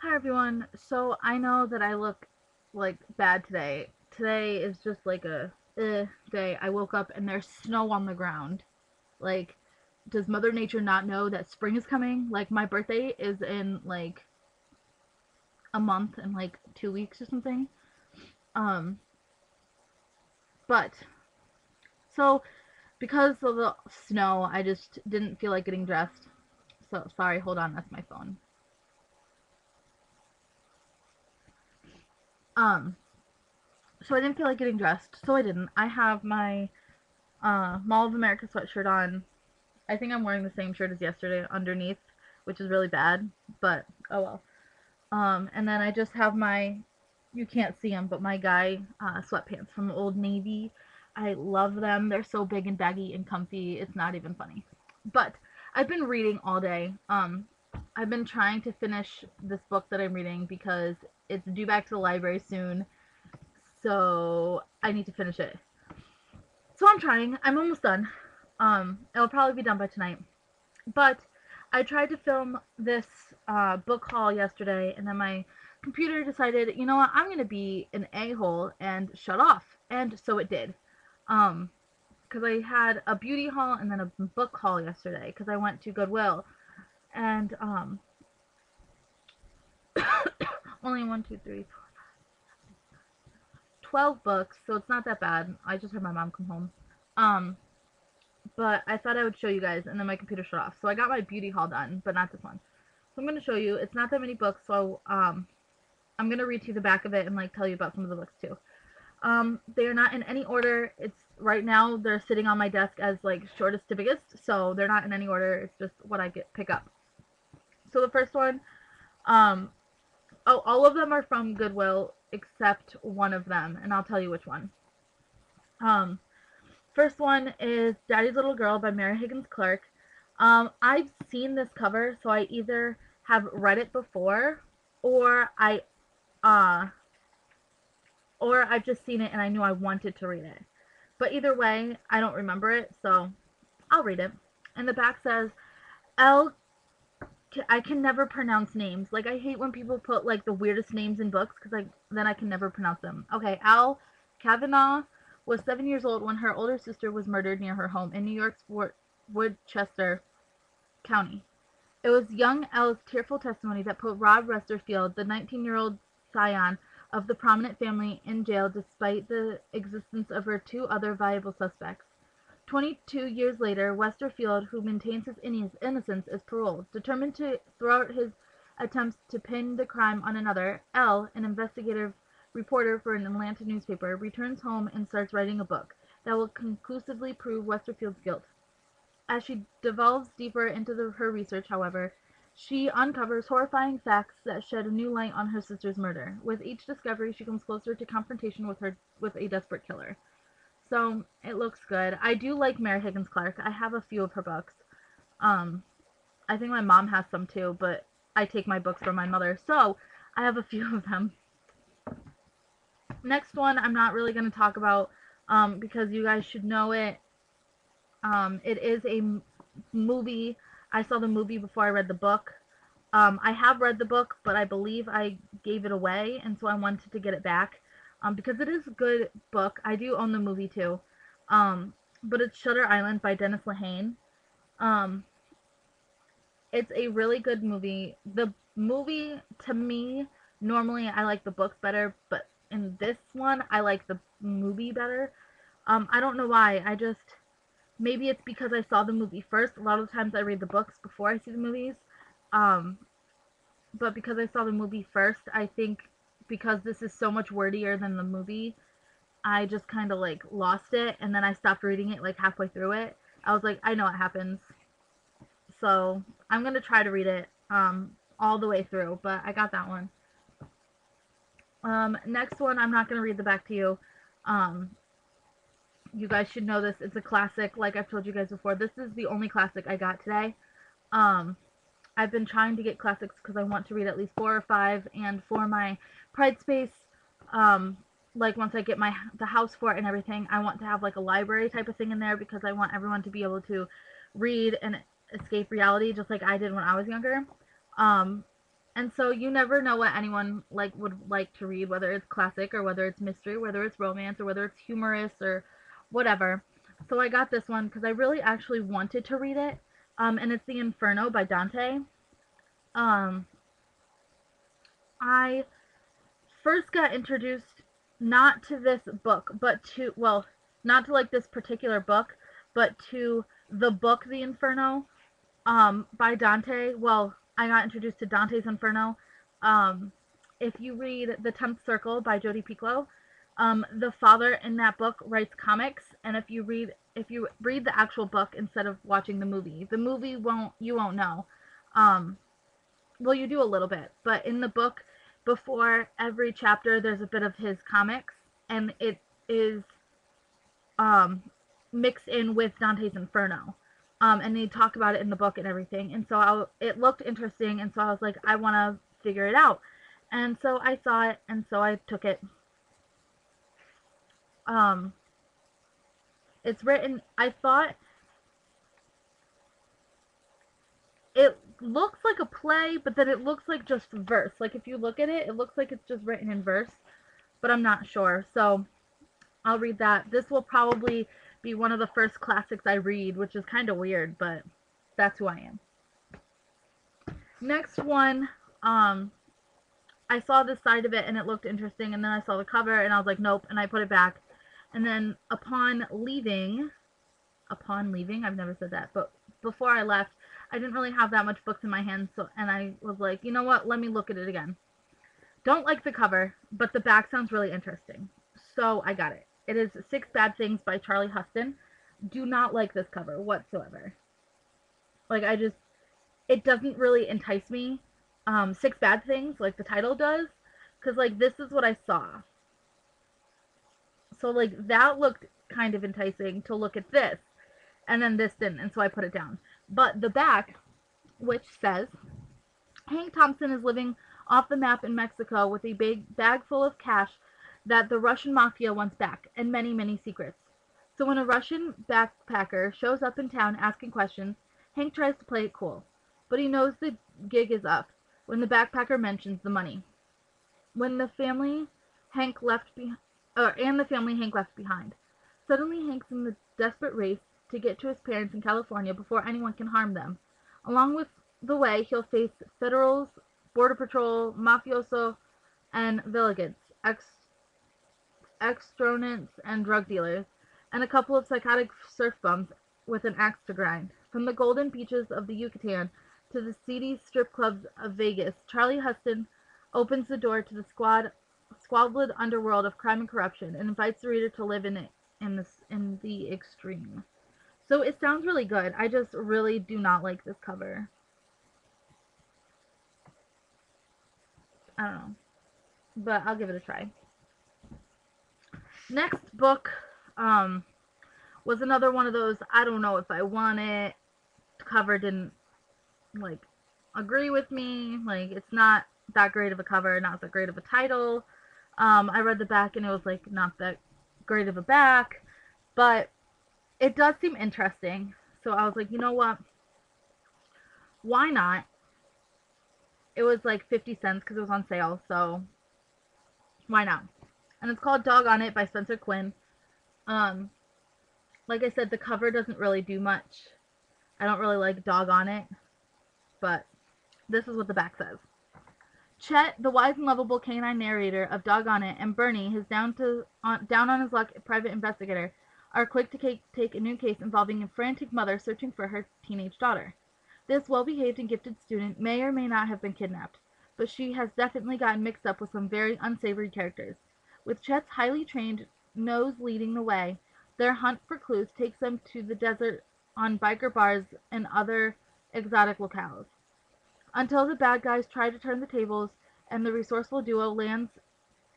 Hi everyone. So I know that I look like bad today. Today is just like a day. I woke up and there's snow on the ground. Like, does Mother Nature not know that spring is coming? Like, my birthday is in like a month and like 2 weeks or something. Um, but so because of the snow, I just didn't feel like getting dressed. So sorry. Hold on, that's my phone. Um, so I didn't feel like getting dressed, so I didn't. I have my Mall of America sweatshirt on. I think I'm wearing the same shirt as yesterday underneath, which is really bad, but oh well. And then I just have my, you can't see them, but my guy sweatpants from Old Navy. I love them. They're so big and baggy and comfy. It's not even funny. But I've been reading all day. I've been trying to finish this book that I'm reading because it's due back to the library soon. So I need to finish it. So I'm trying. I'm almost done. It'll probably be done by tonight. But I tried to film this book haul yesterday, and then my computer decided, you know what, I'm gonna be an a-hole and shut off, and so it did. Because I had a beauty haul and then a book haul yesterday, because I went to Goodwill, and only one, two, three, 12 books, so it's not that bad. I just had my mom come home. Um, but I thought I would show you guys, and then my computer shut off. So I got my beauty haul done, but not this one. So I'm gonna show you. It's not that many books, so I'm gonna read to you the back of it and like tell you about some of the books too. They are not in any order. It's right now they're sitting on my desk as like shortest to biggest, so they're not in any order. It's just what I get pick up. So the first one, um, oh, all of them are from Goodwill except one of them, and I'll tell you which one. Um, First one is Daddy's Little Girl by Mary Higgins Clark. I've seen this cover, so I either have read it before or uh I've just seen it and I knew I wanted to read it. But either way, I don't remember it, so I'll read it. And the back says, L. I can never pronounce names. Like, I hate when people put like the weirdest names in books because then I can never pronounce them. Okay, Al Kavanaugh was 7 years old when her older sister was murdered near her home in New York's Woodchester County. It was young Elle's tearful testimony that put Rob Westerfield, the 19-year-old scion of the prominent family, in jail despite the existence of her two other viable suspects. 22 years later, Westerfield, who maintains his innocence, is paroled. Determined to throw out his attempts to pin the crime on another, Elle, an investigative reporter for an Atlanta newspaper, returns home and starts writing a book that will conclusively prove Westerfield's guilt. As she delves deeper into her research, however, she uncovers horrifying facts that shed a new light on her sister's murder. With each discovery, she comes closer to confrontation with a desperate killer. So it looks good. I do like Mary Higgins Clark. I have a few of her books. Um, I think my mom has some too, but I take my books from my mother, so I have a few of them. Next one, I'm not really going to talk about because you guys should know it. It is a movie. I saw the movie before I read the book. I have read the book, but I believe I gave it away, and so I wanted to get it back because it is a good book. I do own the movie too, but it's Shutter Island by Dennis Lehane. Um, it's a really good movie. The movie, to me, normally I like the books better, but in this one, I like the movie better. I don't know why. Maybe it's because I saw the movie first. A lot of times I read the books before I see the movies. Um, but because I saw the movie first, I think because this is so much wordier than the movie, I just kind of like lost it, and then I stopped reading it like halfway through it. I was like, I know what happens, so I'm gonna try to read it all the way through. But I got that one. Next one, I'm not gonna read the back to you. Um, you guys should know this. It's a classic, like I've told you guys before. This is the only classic I got today. Um, I've been trying to get classics because I want to read at least 4 or 5, and for my Pride Space, um, like once I get the house for it and everything, I want to have like a library type of thing in there because I want everyone to be able to read and escape reality just like I did when I was younger. Um, And so you never know what anyone would like to read, whether it's classic or whether it's mystery, whether it's romance or whether it's humorous or whatever. So I got this one because I really actually wanted to read it. And it's The Inferno by Dante. Um, I first got introduced not to this book, but to, well, not to like this particular book, but to the book The Inferno by Dante. Well, I got introduced to Dante's Inferno. Um, if you read The 10th Circle by Jodi Picoult, the father in that book writes comics, and if you read the actual book instead of watching the movie you won't know. Well, you do a little bit, but in the book, before every chapter, there's a bit of his comics, and it is mixed in with Dante's Inferno. And they talk about it in the book and everything. And so it looked interesting, and so I was like, I want to figure it out. And so I saw it, and so I took it. It's written, I thought, it looks like a play, but then it looks like just verse. Like, if you look at it, it looks like it's just written in verse, but I'm not sure. So I'll read that. This will probably be one of the first classics I read, which is kind of weird, but that's who I am. Next one, I saw this side of it and it looked interesting, and then I saw the cover and I was like, nope, and I put it back. And then upon leaving, I've never said that, but before I left, I didn't really have that much books in my hands, and I was like, you know what, let me look at it again. Don't like the cover, but the back sounds really interesting. So I got it. It is Six Bad Things by Charlie Huston. Do not like this cover whatsoever. Like, it doesn't really entice me. Six Bad Things, like the title does, because, like, this is what I saw. So, like, that looked kind of enticing to look at this, and then this didn't, and so I put it down. But the back, which says, Hank Thompson is living off the map in Mexico with a big bag full of cash that the Russian mafia wants back, and many, many secrets. So when a Russian backpacker shows up in town asking questions, Hank tries to play it cool. But he knows the gig is up when the backpacker mentions the money. When the family Hank left behind. Suddenly Hank's in the desperate race to get to his parents in California before anyone can harm them. Along with the way, he'll face federals, border patrol, mafioso, and villagants, extronants, and drug dealers, and a couple of psychotic surf bums with an axe to grind. From the golden beaches of the Yucatan to the seedy strip clubs of Vegas, Charlie Huston opens the door to the squalid underworld of crime and corruption and invites the reader to live in it in the extreme. So it sounds really good. I just really do not like this cover. I don't know, but I'll give it a try. Next book was another one of those, I don't know if I want it. The cover didn't, like, agree with me. Like, it's not that great of a cover, not that great of a title. I read the back and it was, like, not that great of a back, but it does seem interesting. So I was like, you know what? Why not? It was like 50 cents because it was on sale, so why not? And it's called Doggone It by Spencer Quinn. Like I said, the cover doesn't really do much. I don't really like Doggone It, but this is what the back says. Chet, the wise and lovable canine narrator of Doggone It, and Bernie, his down on his luck private investigator, are quick to take a new case involving a frantic mother searching for her teenage daughter. This well-behaved and gifted student may or may not have been kidnapped, but she has definitely gotten mixed up with some very unsavory characters. With Chet's highly trained nose leading the way, their hunt for clues takes them to the desert on biker bars and other exotic locales. Until the bad guys try to turn the tables and the resourceful duo lands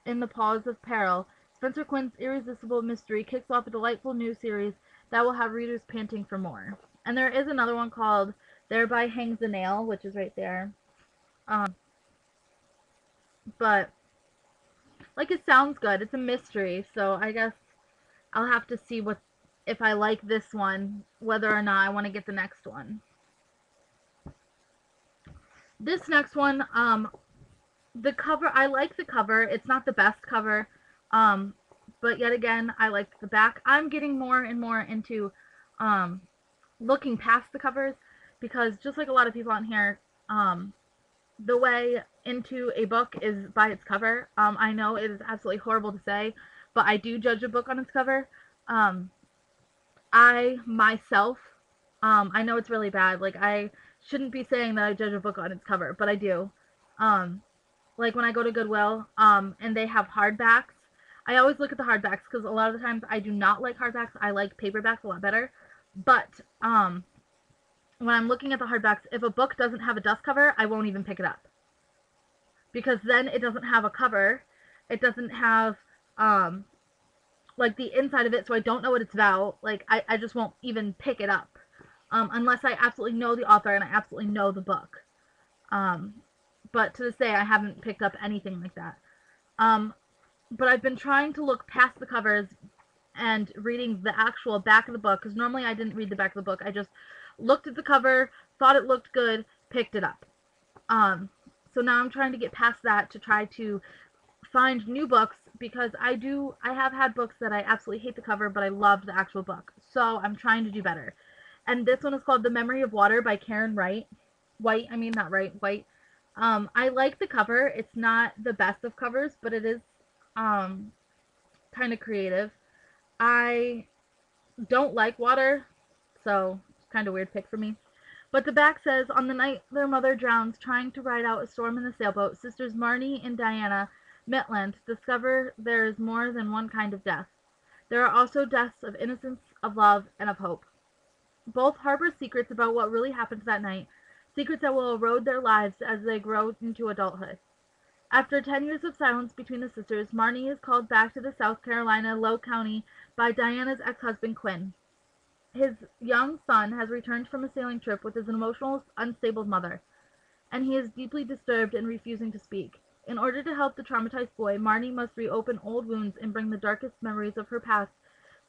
in the paws of peril, Spencer Quinn's irresistible mystery kicks off a delightful new series that will have readers panting for more. And there is another one called Thereby Hangs the Nail, which is right there. But, like, it sounds good. It's a mystery, so I guess I'll have to see if I like this one, whether or not I want to get the next one. This next one, the cover, I like the cover. It's not the best cover, but yet again, I like the back. I'm getting more and more into looking past the covers because just like a lot of people on here, the way into a book is by its cover. I know it is absolutely horrible to say, but I do judge a book on its cover. I myself, I know it's really bad. Like, I shouldn't be saying that I judge a book on its cover, but I do. Um, like when I go to Goodwill, and they have hardbacks, I always look at the hardbacks because a lot of the times I do not like hardbacks. I like paperbacks a lot better. But when I'm looking at the hardbacks, if a book doesn't have a dust cover, I won't even pick it up because then it doesn't have a cover. It doesn't have like the inside of it, so I don't know what it's about. Like I just won't even pick it up unless I absolutely know the author and I absolutely know the book. But to this day, I haven't picked up anything like that. But I've been trying to look past the covers and reading the actual back of the book, because normally I didn't read the back of the book. I just looked at the cover, thought it looked good, picked it up. So now I'm trying to get past that to try to find new books, because I have had books that I absolutely hate the cover, but I loved the actual book. So I'm trying to do better. And this one is called The Memory of Water by Karen White. White. I like the cover. It's not the best of covers, but it is kind of creative. I don't like water, so it's kind of weird pick for me. But the back says, on the night their mother drowns trying to ride out a storm in the sailboat, sisters Marnie and Diana Maitland discover there is more than one kind of death. There are also deaths of innocence, of love, and of hope. Both harbor secrets about what really happened that night, secrets that will erode their lives as they grow into adulthood. After 10 years of silence between the sisters, Marnie is called back to the South Carolina Low County by Diana's ex-husband Quinn. His young son has returned from a sailing trip with his emotional, unstable mother, and he is deeply disturbed and refusing to speak. In order to help the traumatized boy, Marnie must reopen old wounds and bring the darkest memories of her past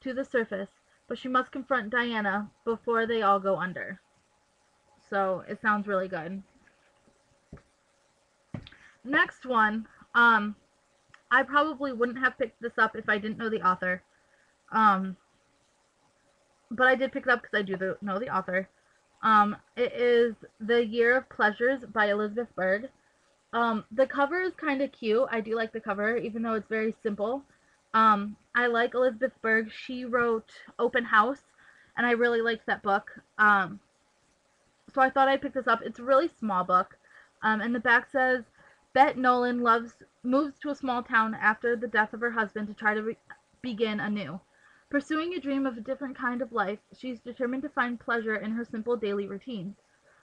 to the surface, but she must confront Diana before they all go under. So it sounds really good. Next one, I probably wouldn't have picked this up if I didn't know the author. But I did pick it up because I do know the author. It is The Year of Pleasures by Elizabeth Berg. The cover is kind of cute. I do like the cover, even though it's very simple. I like Elizabeth Berg. She wrote Open House, and I really liked that book. So I thought I'd pick this up. It's a really small book. And the back says, Bette Nolan moves to a small town after the death of her husband to try to begin anew. Pursuing a dream of a different kind of life, she's determined to find pleasure in her simple daily routines.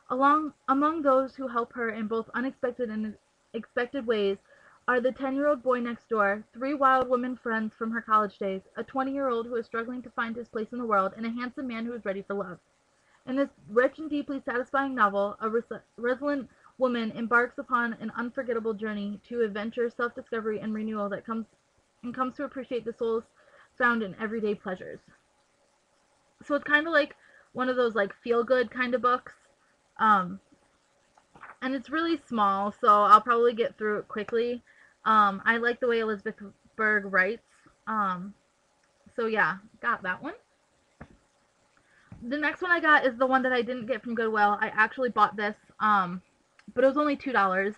Among those who help her in both unexpected and expected ways are the 10-year-old boy next door, 3 wild women friends from her college days, a 20-year-old who is struggling to find his place in the world, and a handsome man who is ready for love. In this rich and deeply satisfying novel, a resilient woman embarks upon an unforgettable journey to adventure, self-discovery, and renewal that comes to appreciate the souls found in everyday pleasures. So it's kind of like one of those like feel-good kind of books. And it's really small, so I'll probably get through it quickly. I like the way Elizabeth Berg writes. So yeah, got that one. The next one I got is the one that I didn't get from Goodwill. I actually bought this, but it was only $2.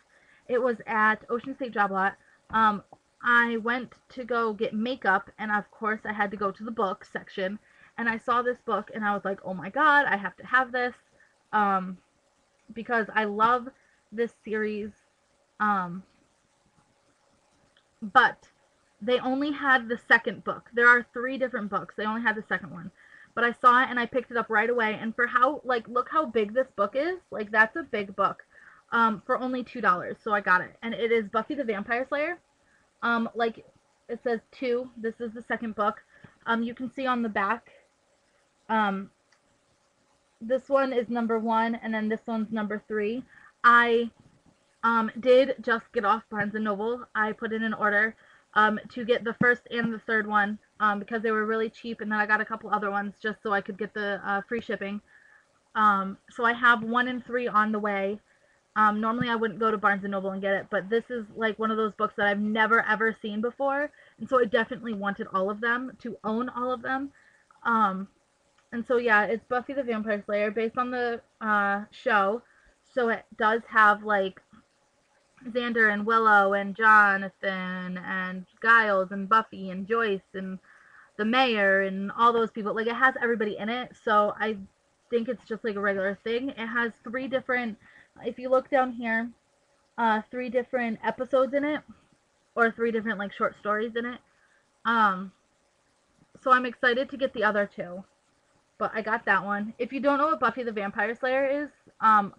It was at Ocean State Job Lot. I went to go get makeup, and of course I had to go to the book section, and I saw this book, and I was like, oh my god, I have to have this, because I love this series, but they only had the second book. There are 3 different books. They only had the second one. But I saw it, and I picked it up right away, and for how, like, look how big this book is. Like, that's a big book, for only $2, so I got it. And it is Buffy the Vampire Slayer. Like, it says 2. This is the second book. You can see on the back, this one is number 1, and then this one's number 3. I, did just get off Barnes & Noble. I put in an order, to get the first and the third one, because they were really cheap, and then I got a couple other ones just so I could get the, free shipping. So I have 1 and 3 on the way. Normally I wouldn't go to Barnes & Noble and get it, but this is like one of those books that I've never ever seen before, and so I definitely wanted all of them, to own all of them. Um, and so yeah, it's Buffy the Vampire Slayer based on the show, so it does have like Xander and Willow and Jonathan and Giles and Buffy and Joyce and the mayor and all those people. Like, it has everybody in it, so I think it's just like a regular thing. It has 3 different, if you look down here, 3 different episodes in it, or 3 different like short stories in it. Um, so I'm excited to get the other 2. But I got that one. If you don't know what Buffy the Vampire Slayer is,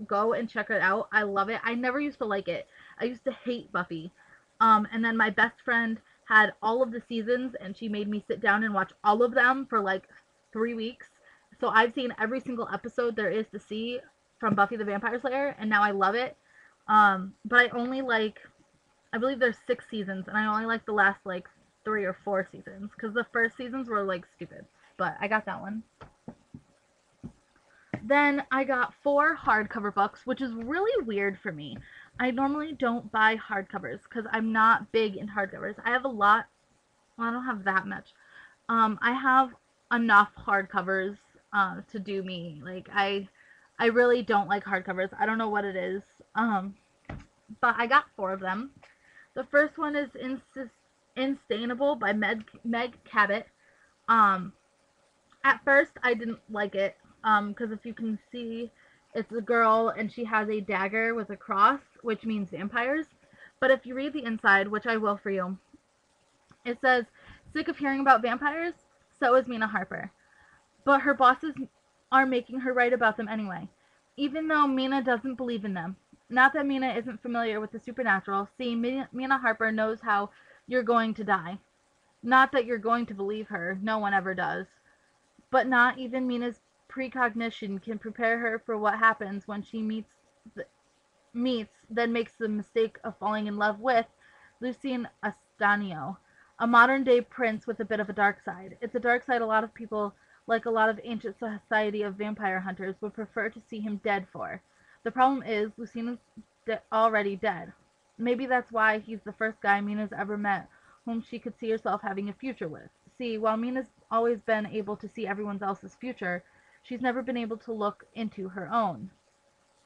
go and check it out. I love it. I never used to like it. I used to hate Buffy. And then my best friend had all of the seasons, and she made me sit down and watch all of them for like 3 weeks. So I've seen every single episode there is to see from Buffy the Vampire Slayer, and now I love it. But I only like, I believe there's 6 seasons, and I only like the last like 3 or 4 seasons, because the first seasons were like stupid. But I got that one. Then I got 4 hardcover books, which is really weird for me. I normally don't buy hardcovers because I'm not big in hardcovers. I have a lot. Well, I don't have that much. I have enough hardcovers to do me. Like, I really don't like hardcovers. I don't know what it is. But I got 4 of them. The first one is Instainable by Meg Cabot. At first, I didn't like it. Because if you can see, it's a girl and she has a dagger with a cross, which means vampires. But if you read the inside, which I will for you, it says, sick of hearing about vampires? So is Mina Harper. But her bosses are making her write about them anyway, even though Mina doesn't believe in them. Not that Mina isn't familiar with the supernatural. See, Mina Harper knows how you're going to die. Not that you're going to believe her. No one ever does. But not even Mina's precognition can prepare her for what happens when she then makes the mistake of falling in love with Lucien Astanio, a modern-day prince with a bit of a dark side. It's a dark side a lot of people, like a lot of ancient society of vampire hunters, would prefer to see him dead for. The problem is, Lucien is already dead. Maybe that's why he's the first guy Mina's ever met whom she could see herself having a future with. See, while Mina's always been able to see everyone else's future, she's never been able to look into her own.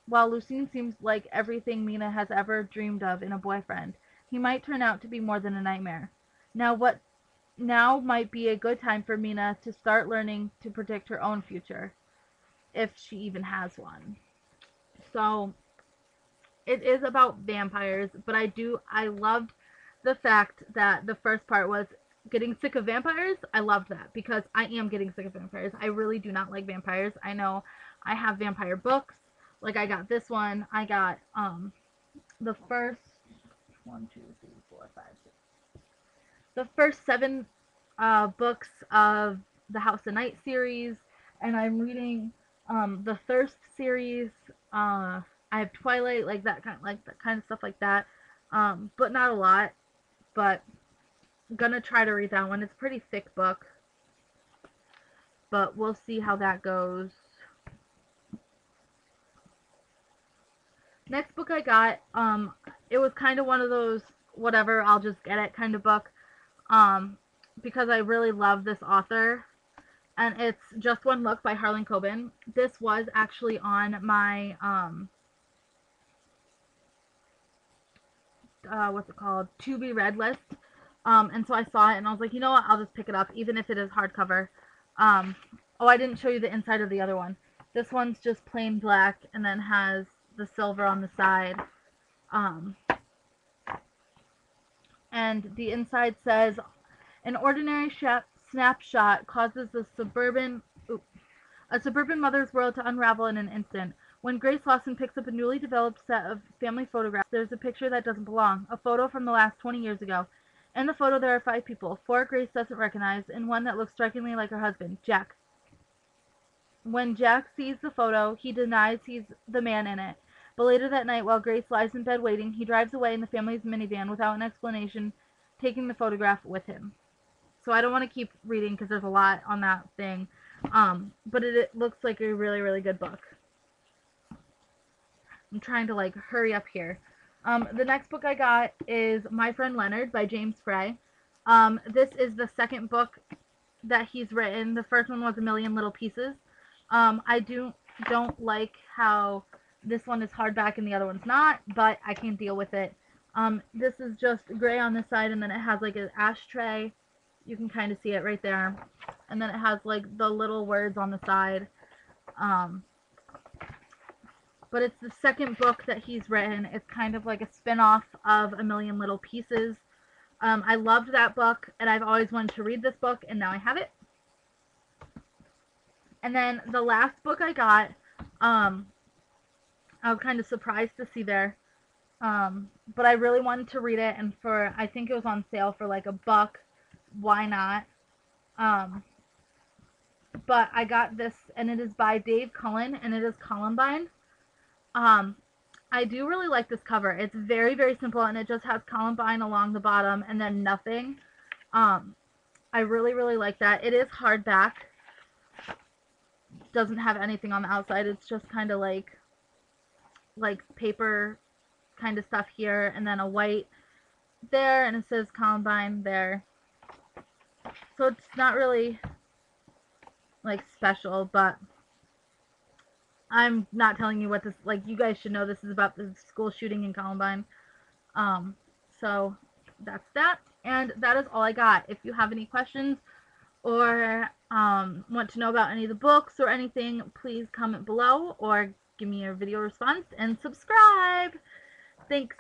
While Lucien seems like everything Mina has ever dreamed of in a boyfriend, he might turn out to be more than a nightmare. Now might be a good time for Mina to start learning to predict her own future, if she even has one. So it is about vampires, but I loved the fact that the first part was getting sick of vampires. I loved that because I am getting sick of vampires. I really do not like vampires. I know I have vampire books. Like, I got this one. I got the first 1, 2, 3, 4, 5, 6. The first 7 books of the House of Night series, and I'm reading the Thirst series. I have Twilight, like that kind of stuff like that. But not a lot. But I'm gonna try to read that one. It's a pretty thick book, but we'll see how that goes. Next book I got, it was kind of one of those whatever, I'll just get it kind of book, because I really love this author, and it's Just One Look by Harlan Coben. This was actually on my what's it called, to be read list. And so I saw it and I was like, you know what, I'll just pick it up, even if it is hardcover. Oh, I didn't show you the inside of the other one. This one's just plain black and then has the silver on the side. And the inside says, an ordinary snapshot causes a suburban mother's world to unravel in an instant. When Grace Lawson picks up a newly developed set of family photographs, there's a picture that doesn't belong, a photo from the last 20 years ago. In the photo, there are 5 people, 4 Grace doesn't recognize, and 1 that looks strikingly like her husband, Jack. When Jack sees the photo, he denies he's the man in it. But later that night, while Grace lies in bed waiting, he drives away in the family's minivan without an explanation, taking the photograph with him. So I don't want to keep reading because there's a lot on that thing. But it looks like a really, really good book. I'm trying to like hurry up here. The next book I got is My Friend Leonard by James Frey. This is the second book that he's written. The first one was A Million Little Pieces. I don't like how this one is hardback and the other one's not, but I can deal with it. This is just gray on this side, and then it has like an ashtray. You can kind of see it right there. And then it has like the little words on the side. But it's the second book that he's written. It's kind of like a spin-off of A Million Little Pieces. I loved that book, and I've always wanted to read this book, and now I have it. And then the last book I got, I was kind of surprised to see there, but I really wanted to read it, and I think it was on sale for like $1. Why not? But I got this, and it is by Dave Cullen, and it is Columbine. I do really like this cover. It's very, very simple, and it just has Columbine along the bottom and then nothing. I really, really like that. It is hardback. Doesn't have anything on the outside. It's just kind of like paper kind of stuff here, and then a white there, and it says Columbine there. So it's not really like special, but I'm not telling you what this, like, you guys should know this is about the school shooting in Columbine. So that's that, and that is all I got. If you have any questions or want to know about any of the books or anything, please comment below or give me a video response and subscribe. Thanks.